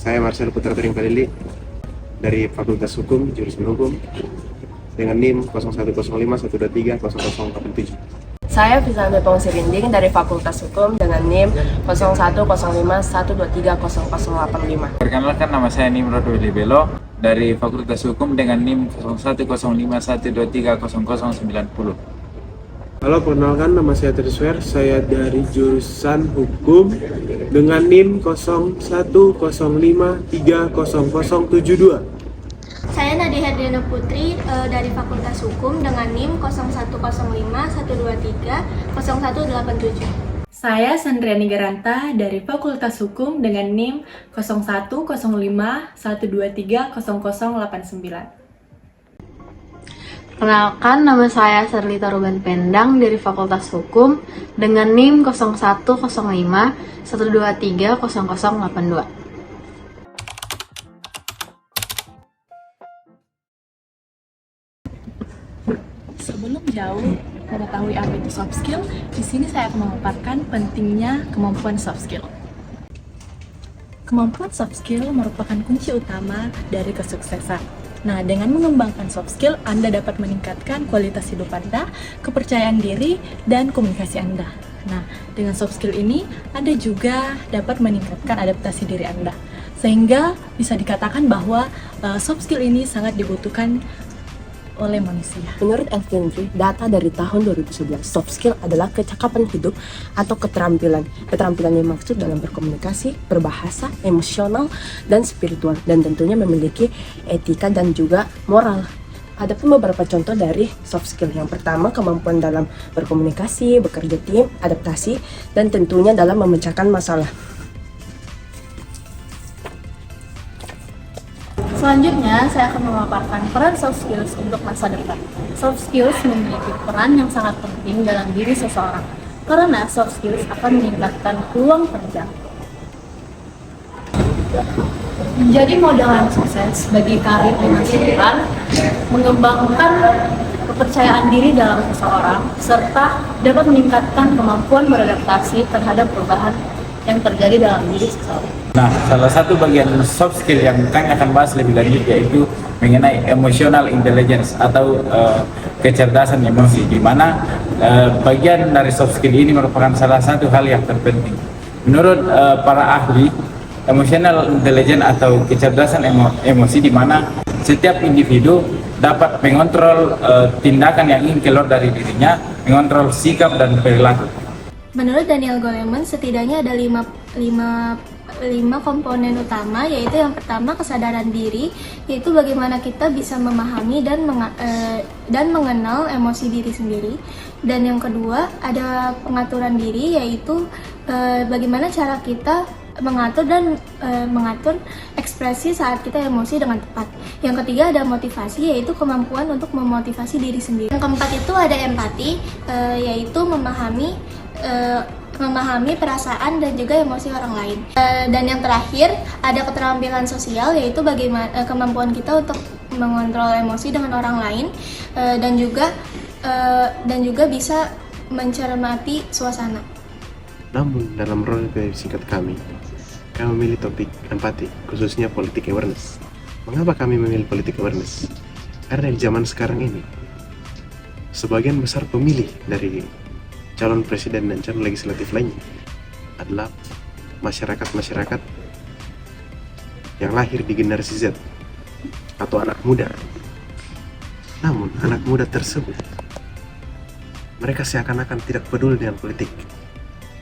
Saya Marcel Putra Tering Palili dari Fakultas Hukum, Jurusan Hukum dengan NIM 0105123007. Saya Fizalda Pong Sirinding dari Fakultas Hukum dengan NIM 0105123085. Perkenalkan, nama saya Nimrod Willy Belo dari Fakultas Hukum dengan NIM 0105123090. Halo, perkenalkan nama saya Triswer, saya dari jurusan Hukum dengan NIM 0105300072. Saya Nadia Herdiana Putri dari Fakultas Hukum dengan NIM 010512300187. Saya Sandriani Garanta dari Fakultas Hukum dengan NIM 010512300089. Perkenalkan, nama saya Serlita Ruben Pendang dari Fakultas Hukum dengan NIM 010512300082. Sebelum jauh mengetahui apa itu soft skill, di sini saya akan memaparkan pentingnya kemampuan soft skill. Kemampuan soft skill merupakan kunci utama dari kesuksesan. Nah, dengan mengembangkan soft skill, Anda dapat meningkatkan kualitas hidup Anda, kepercayaan diri, dan komunikasi Anda. Nah, dengan soft skill ini, Anda juga dapat meningkatkan adaptasi diri Anda. Sehingga bisa dikatakan bahwa soft skill ini sangat dibutuhkan oleh manusia. Menurut Elvin Lee, data dari tahun 2011, soft skill adalah kecakapan hidup atau keterampilan. Keterampilan yang maksud dalam berkomunikasi, berbahasa, emosional, dan spiritual, dan tentunya memiliki etika dan juga moral. Ada pun beberapa contoh dari soft skill. Yang pertama, kemampuan dalam berkomunikasi, bekerja tim, adaptasi, dan tentunya dalam memecahkan masalah. Selanjutnya, saya akan memaparkan peran soft skills untuk masa depan. Soft skills memiliki peran yang sangat penting dalam diri seseorang, karena soft skills akan meningkatkan peluang kerja. Menjadi modal yang sukses bagi karir di masa depan, mengembangkan kepercayaan diri dalam seseorang, serta dapat meningkatkan kemampuan beradaptasi terhadap perubahan yang terjadi dalam diri seseorang. Nah, salah satu bagian soft skill yang kami akan bahas lebih lanjut yaitu mengenai emotional intelligence atau kecerdasan emosi, di mana bagian dari soft skill ini merupakan salah satu hal yang terpenting. Menurut para ahli, emotional intelligence atau kecerdasan emosi di mana setiap individu dapat mengontrol tindakan yang ingin keluar dari dirinya, mengontrol sikap dan perilaku. Menurut Daniel Goleman, setidaknya ada lima komponen utama, yaitu yang pertama kesadaran diri, yaitu bagaimana kita bisa memahami dan mengenal emosi diri sendiri. Dan yang kedua ada pengaturan diri, yaitu bagaimana cara kita mengatur ekspresi saat kita emosi dengan tepat. Yang ketiga ada motivasi, yaitu kemampuan untuk memotivasi diri sendiri. Yang keempat itu ada empati, yaitu memahami perasaan dan juga emosi orang lain. Dan yang terakhir ada keterampilan sosial, yaitu bagaimana kemampuan kita untuk mengontrol emosi dengan orang lain, dan juga bisa mencermati suasana. Namun dalam role singkat kami memilih topik empati, khususnya politik awareness. Mengapa kami memilih politik awareness? Karena di zaman sekarang ini, sebagian besar pemilih dari calon presiden dan calon legislatif lainnya adalah masyarakat-masyarakat yang lahir di generasi Z atau anak muda. Namun anak muda tersebut, mereka seakan-akan tidak peduli dengan politik.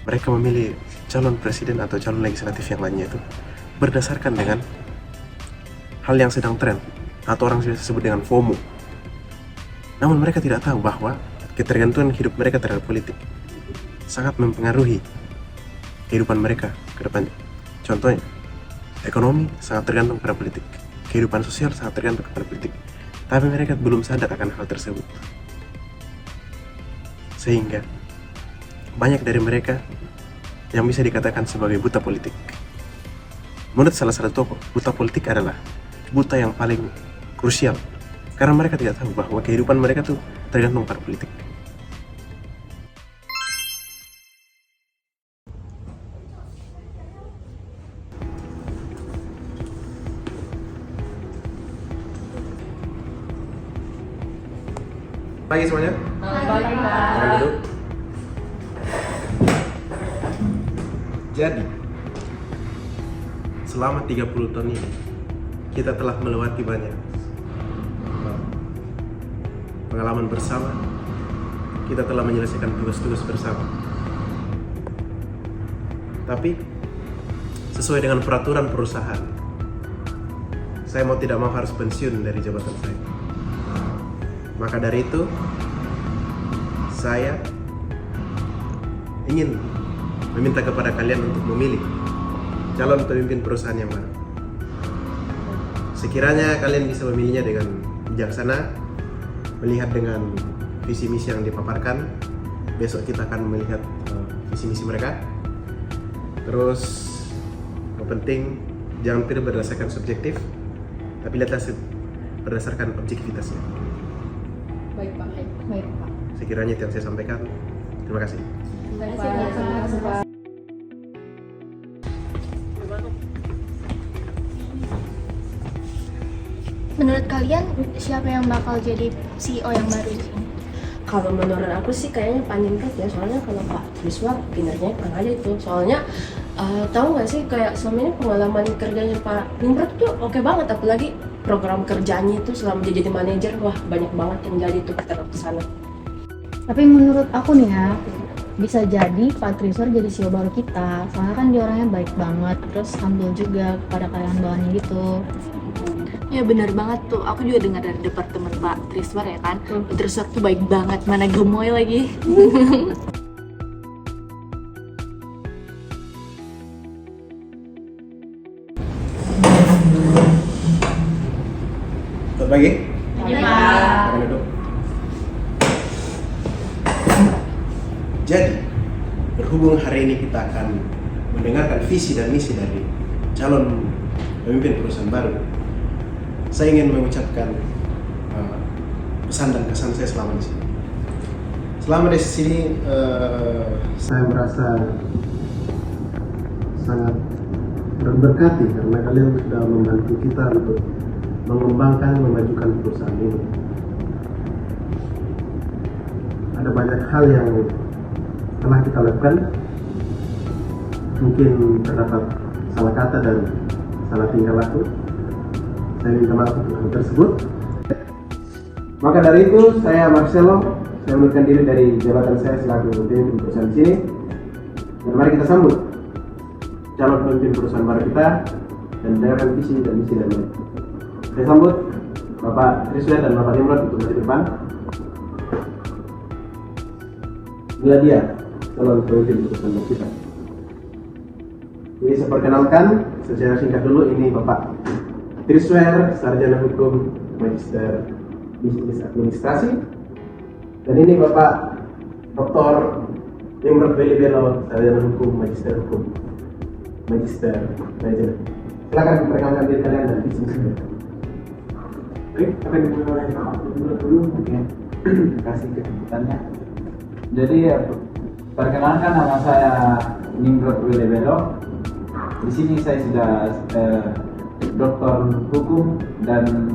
Mereka memilih calon presiden atau calon legislatif yang lainnya itu berdasarkan dengan hal yang sedang tren atau orang biasa sebut dengan FOMO. Namun mereka tidak tahu bahwa ketergantungan hidup mereka terhadap politik sangat mempengaruhi kehidupan mereka ke depannya. Contohnya, ekonomi sangat tergantung pada politik, kehidupan sosial sangat tergantung pada politik, tapi mereka belum sadar akan hal tersebut. Sehingga banyak dari mereka yang bisa dikatakan sebagai buta politik. Menurut salah satu tokoh, buta politik adalah buta yang paling krusial, karena mereka tidak tahu bahwa kehidupan mereka tuh tergantung pada politik. Pagi semuanya. Pagi, Silakan duduk. Jadi, selama 30 tahun ini kita telah melewati banyak pengalaman bersama. Kita telah menyelesaikan tugas-tugas bersama. Tapi sesuai dengan peraturan perusahaan, saya mau tidak mau harus pensiun dari jabatan saya. Maka dari itu, saya ingin meminta kepada kalian untuk memilih calon pemimpin perusahaan yang baru. Sekiranya kalian bisa memilihnya dengan bijaksana, melihat dengan visi misi yang dipaparkan. Besok kita akan melihat visi misi mereka. Terus yang penting jangan pilih berdasarkan subjektif, tapi lihatlah berdasarkan objektivitasnya. Baik Pak. Baik Pak. Sekiranya itu yang saya sampaikan. Terima kasih. Menurut kalian siapa yang bakal jadi CEO yang baru di sini? Kalau menurut aku sih kayaknya Paningkat ya, soalnya kalau Pak Triswar kinerjanya kurang aja itu. Soalnya tahu nggak sih kayak selama ini pengalaman kerjanya Pak Nimrod tuh oke banget, apalagi program kerjanya itu selama dia jadi manajer, wah banyak banget yang jadi tuh kita ke sana. Tapi menurut aku nih ya, bisa jadi Pak Triswar jadi CEO baru kita. Soalnya kan dia orangnya baik banget, terus humble juga kepada karyawan bawahannya gitu. Ya benar banget tuh, aku juga dengar dari departemen Pak Triswar ya kan. Triswar tuh baik banget, mana gemoy lagi. Selamat pagi. Silakan duduk. Jadi, berhubung hari ini kita akan mendengarkan visi dan misi dari calon pemimpin perusahaan baru, saya ingin mengucapkan pesan dan kesan saya selama di sini. Selama di sini, saya merasa sangat berberkati karena kalian sudah membantu kita untuk mengembangkan, memajukan perusahaan ini. Ada banyak hal yang telah kita lakukan. Mungkin terdapat salah kata dan salah tingkah laku. Saya minta maaf untuk hal tersebut. Maka dari itu, saya Marcelo, saya mengundurkan diri dari jabatan saya selaku pemimpin perusahaan sini. Dan mari kita sambut calon pemimpin perusahaan baru kita dan dengarkan visi dan misi dari mereka. Saya sambut Bapak Triswar dan Bapak Nimrod untuk di depan. Inilah dia calon pemimpin perusahaan baru kita. Ini saya perkenalkan secara singkat dulu, ini Bapak Triswar, Sarjana Hukum, Magister Bisnis Administrasi. Dan ini Bapak Dr. Nimrod Belibelo, Sarjana Hukum, Magister Manajemen. Silakan perkenalkan diri kalian dan visi misi. Oke, akan dimulai oleh Pak Nimrod dulu. Oke, terima kasih kesempatannya. Jadi perkenalkan, nama saya Nimrod Belibelo. Di sini saya sudah Doktor Hukum dan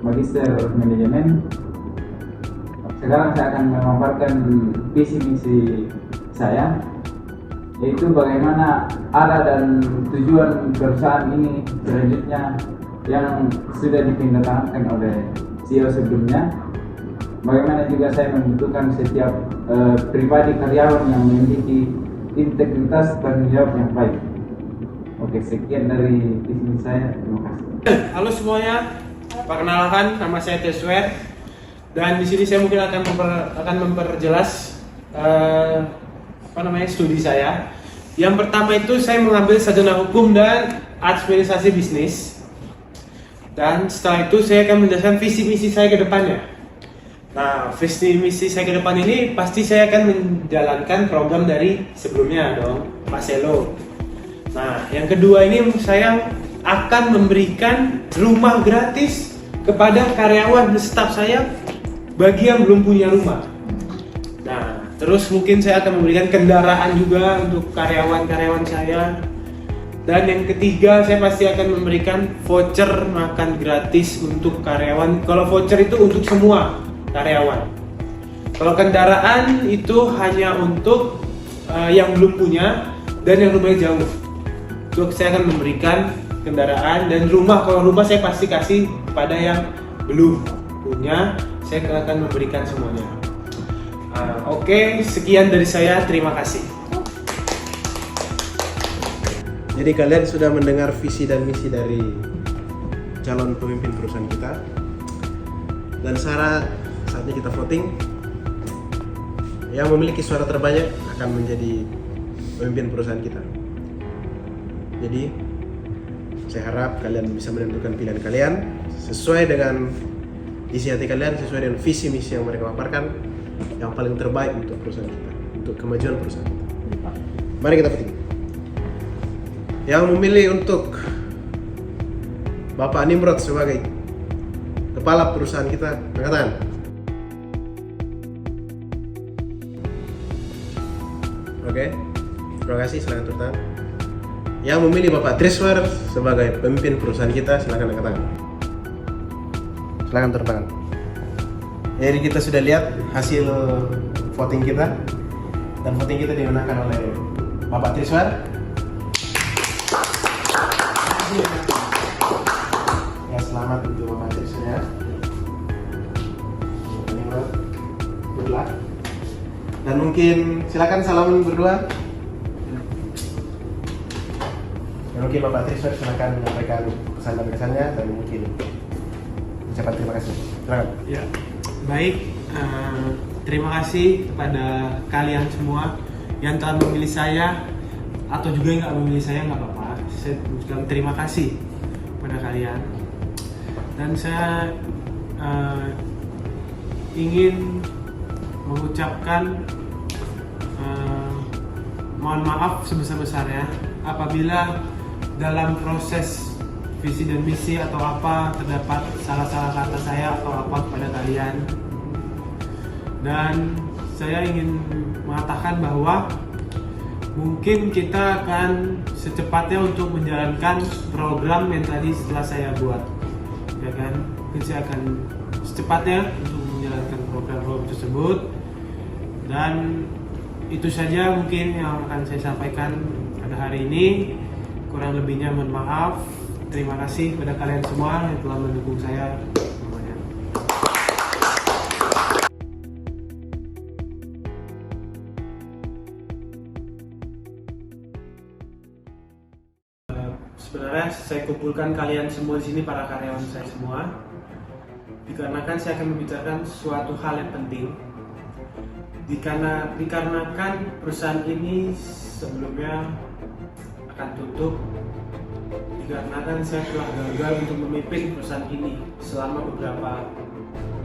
Magister Manajemen. Sekarang saya akan memaparkan visi misi saya, yaitu bagaimana arah dan tujuan perusahaan ini selanjutnya yang sudah ditindaklanjuti oleh CEO sebelumnya. Bagaimana juga saya membutuhkan setiap pribadi karyawan yang memiliki integritas dan jawab yang baik. Oke, sekian dari visi saya. Terima kasih. Halo semuanya, perkenalkan nama saya Triswar dan di sini saya mungkin akan memperjelas studi saya. Yang pertama itu saya mengambil sarjana hukum dan administrasi bisnis, dan setelah itu saya akan menjelaskan visi misi saya ke depannya. Nah, visi misi saya ke depan ini pasti saya akan menjalankan program dari sebelumnya dong, Pak Selo. Nah, yang kedua ini saya akan memberikan rumah gratis kepada karyawan dan staf saya bagi yang belum punya rumah. Nah, terus mungkin saya akan memberikan kendaraan juga untuk karyawan-karyawan saya. Dan yang ketiga, saya pasti akan memberikan voucher makan gratis untuk karyawan. Kalau voucher itu untuk semua karyawan. Kalau kendaraan itu hanya untuk yang belum punya dan yang rumahnya jauh. Untuk saya akan memberikan kendaraan dan rumah. Kalau rumah saya pasti kasih pada yang belum punya, saya akan memberikan semuanya. Oke, sekian dari saya. Terima kasih. Jadi kalian sudah mendengar visi dan misi dari calon pemimpin perusahaan kita. Dan saatnya kita voting. Yang memiliki suara terbanyak akan menjadi pemimpin perusahaan kita. Jadi saya harap kalian bisa menentukan pilihan kalian sesuai dengan isi hati kalian, sesuai dengan visi misi yang mereka paparkan, yang paling terbaik untuk perusahaan kita, untuk kemajuan perusahaan kita. Mari kita voting. Yang memilih untuk Bapak Nimrod sebagai kepala perusahaan kita, angkat tangan. Oke, terima kasih, silakan turun tangan. Yang memilih Bapak Triswar sebagai pemimpin perusahaan kita, silakan angkat tangan. Silakan turun tangan. Jadi kita sudah lihat hasil voting kita, dan voting kita dimenangkan oleh Bapak Triswar. Ya, selamat untuk Bapak Triswar. Good luck. Dan mungkin silakan salaman berdua. Dan mungkin Bapak Triswar silakan menyampaikan pesan dan kesannya dan mungkin ucapan terima kasih. Silakan. Ya, baik. Terima kasih kepada kalian semua yang telah memilih saya atau juga yang nggak memilih saya, nggak apa-apa. Saya ucapkan terima kasih kepada kalian. Dan saya ingin mengucapkan mohon maaf sebesar-besarnya apabila dalam proses visi dan misi atau apa terdapat salah-salah kata saya atau apa kepada kalian. Dan saya ingin mengatakan bahwa mungkin kita akan secepatnya untuk menjalankan program yang tadi setelah saya buat, ya kan? Mungkin saya akan secepatnya untuk menjalankan program tersebut. Dan itu saja mungkin yang akan saya sampaikan pada hari ini. Kurang lebihnya mohon maaf. Terima kasih kepada kalian semua yang telah mendukung saya semuanya. Sebenarnya saya kumpulkan kalian semua di sini, para karyawan saya semua, dikarenakan saya akan membicarakan suatu hal yang penting. Dikarenakan perusahaan ini sebelumnya akan tutup, dikarenakan saya telah gagal untuk memimpin perusahaan ini selama beberapa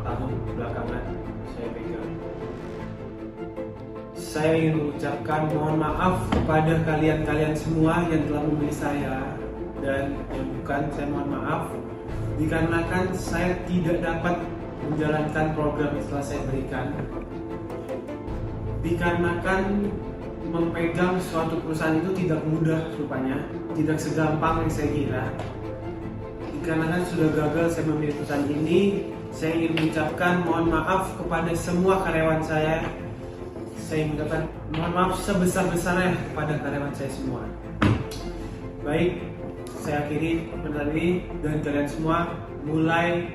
tahun belakangan saya pegang. Saya ingin mengucapkan mohon maaf kepada kalian semua yang telah memilih saya, dan yang bukan, saya mohon maaf dikarenakan saya tidak dapat menjalankan program yang telah saya berikan. Dikarenakan memegang suatu perusahaan itu tidak mudah rupanya, tidak segampang yang saya kira. Dikarenakan sudah gagal saya memilih perusahaan ini, saya ingin mengucapkan mohon maaf kepada semua karyawan saya. Saya mengucapkan mohon maaf sebesar-besarnya kepada karyawan saya semua. Baik, saya akhiri pertemuan ini, dan kalian semua mulai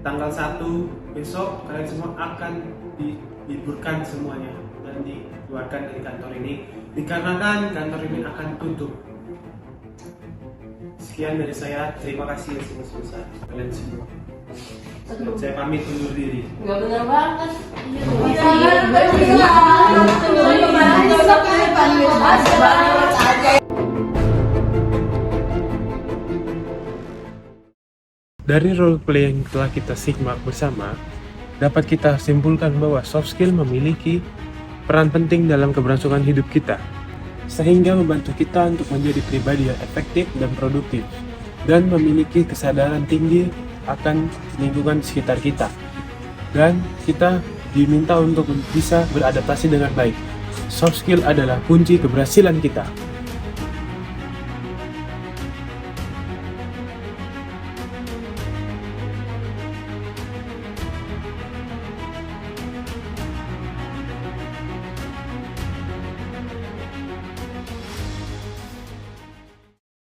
tanggal 1 besok kalian semua akan diliburkan semuanya dan dikeluarkan dari kantor ini dikarenakan kantor ini akan tutup. Sekian dari saya, terima kasih yang sebesar-besar kalian semua. Dan saya pamit undur diri. Nggak bener banget. Dari role play yang telah kita simak bersama, dapat kita simpulkan bahwa soft skill memiliki peran penting dalam keberlangsungan hidup kita, sehingga membantu kita untuk menjadi pribadi yang efektif dan produktif, dan memiliki kesadaran tinggi akan lingkungan sekitar kita. Dan kita diminta untuk bisa beradaptasi dengan baik. Soft skill adalah kunci keberhasilan kita.